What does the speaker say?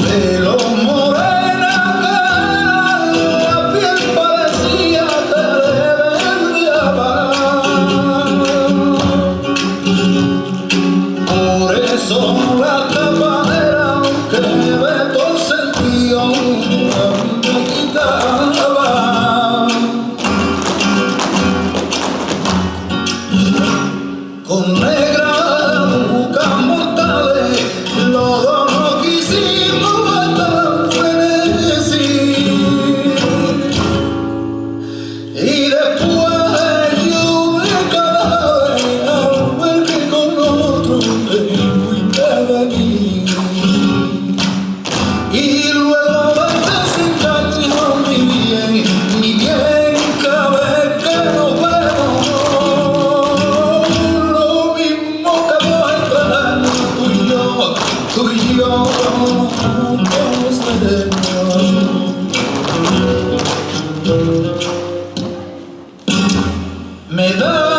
Pelo morena que la piel parecía que le vendriaba. Por eso la tapadera que ve todo el sentido me quitaba. Con negra boca mortales los dos no quisimos matar frenesí. Y después yo me caí al ver que con otro te fuiste a venir. Y luego verte sin cariño, mi bien, cada vez que nos vemos, lo mismo que por entrar, tú y yo, como seremos. Me da